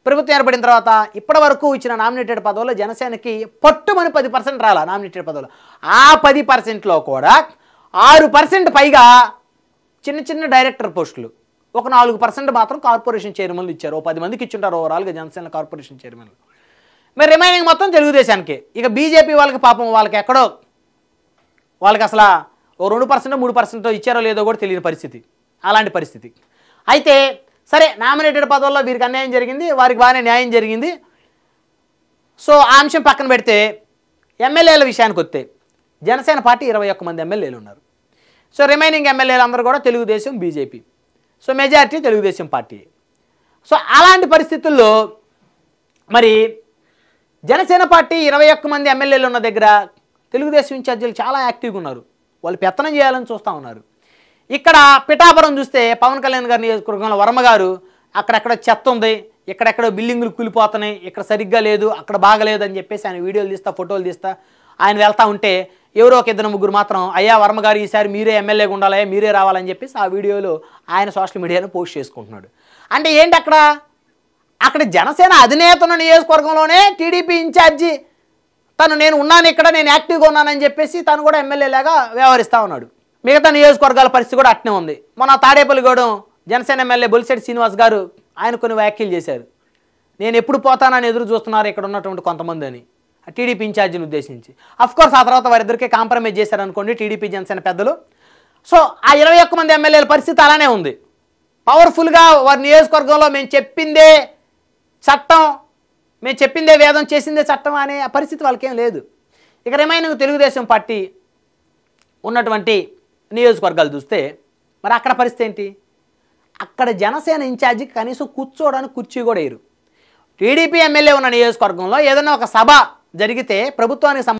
ప్రభుత్వం ఏర్పడిన తర్వాత ఇప్పటి వరకు ఇచ్చిన నామినేటెడ్ పదవుల్లో జనసేనకి పట్టుమని 10% రాలా నామినేటెడ్ పదవులు. ఆ 10%లో కూడా 6% పైగా చిన్న చిన్న డైరెక్టర్ పోస్టులు, ఒక 4% మాత్రం కార్పొరేషన్ చైర్మన్లు ఇచ్చారు. ఓ 10 మందికి ఇచ్చుంటారు ఓవరాల్గా జనసేన కార్పొరేషన్ చైర్మన్లు. మరి రిమైనింగ్ మొత్తం తెలుగుదేశానికి. ఇక బీజేపీ వాళ్ళకి పాపం వాళ్ళకి ఎక్కడో వాళ్ళకి అసలు ఓ 2% 3% ఇచ్చారో లేదో కూడా తెలియని పరిస్థితి, అలాంటి పరిస్థితి. అయితే సరే నామినేటెడ్ పదవుల్లో వీరికి అన్యాయం జరిగింది, వారికి బాగానే న్యాయం జరిగింది. సో ఆ అంశం పక్కన పెడితే ఎమ్మెల్యేల విషయానికి వస్తే జనసేన పార్టీ 21 మంది ఎమ్మెల్యేలు ఉన్నారు. సో రిమైనింగ్ ఎమ్మెల్యేలు అందరూ కూడా Telugu Desam BJP. So majority Telugu Desam party. So అలాంటి పరిస్థితుల్లో మరి జనసేన పార్టీ 21 మంది ఎమ్మెల్యేలు ఉన్న దగ్గర తెలుగుదేశం ఇన్ఛార్జీలు చాలా యాక్టివ్గా ఉన్నారు. వాళ్ళు పెత్తనం చేయాలని చూస్తూ ఉన్నారు. ఇక్కడ పిఠాపురం చూస్తే పవన్ కళ్యాణ్ గారి నియోజకవర్గంలో వర్మ గారు అక్కడెక్కడ చెత్త ఉంది, ఇక్కడెక్కడో బిల్డింగులు కూలిపోతున్నాయి, ఇక్కడ సరిగ్గా లేదు, అక్కడ బాగలేదు అని చెప్పేసి ఆయన వీడియోలు తీస్తా ఫోటోలు తీస్తా ఆయన వెళ్తూ ఉంటే ఎవరో ఒక 2-3 మాత్రం అయ్యా వర్మ గారు ఈసారి మీరే ఎమ్మెల్యేగా ఉండాలయ్యా, మీరే రావాలని చెప్పేసి ఆ వీడియోలో ఆయన సోషల్ మీడియాలో పోస్ట్ చేసుకుంటున్నాడు. అంటే ఏంటి అక్కడ జనసేన అధినేత ఉన్న నియోజకవర్గంలోనే టీడీపీ ఇన్ఛార్జి నేను ఉన్నాను ఇక్కడ, నేను యాక్టివ్గా ఉన్నానని చెప్పేసి తను కూడా ఎమ్మెల్యేలాగా వ్యవహరిస్తూ ఉన్నాడు. మిగతా నియోజకవర్గాల పరిస్థితి కూడా అట్నే ఉంది. మన తాడేపల్లిగూడెం జనసేన ఎమ్మెల్యే బొలిశెట్టి శ్రీనివాస్ గారు ఆయన కొన్ని వ్యాఖ్యలు చేశారు. నేను ఎప్పుడు పోతానని ఎదురు చూస్తున్నారు ఇక్కడ ఉన్నటువంటి కొంతమంది అని, టీడీపీ ఇన్ఛార్జిని ఉద్దేశించి. అఫ్కోర్స్ ఆ తర్వాత వారిద్దరికీ కాంప్రమైజ్ చేశారనుకోండి టీడీపీ జనసేన పెద్దలు. సో ఆ 21 మంది ఎమ్మెల్యేల పరిస్థితి అలానే ఉంది. పవర్ఫుల్గా వారి నియోజకవర్గంలో మేము చెప్పిందే చట్టం, మేము చెప్పిందే వేదం, చేసిందే చట్టం అనే పరిస్థితి వాళ్ళకేం లేదు. ఇక రిమైనింగ్ తెలుగుదేశం పార్టీ ఉన్నటువంటి నియోజకవర్గాలు చూస్తే మరి అక్కడ పరిస్థితి ఏంటి? అక్కడ జనసేన ఇన్ఛార్జికి కనీసం కూర్చోవడానికి కుర్చీ కూడా వేయరు. టీడీపీ ఎమ్మెల్యే ఉన్న నియోజకవర్గంలో ఏదైనా ఒక సభ జరిగితే ప్రభుత్వానికి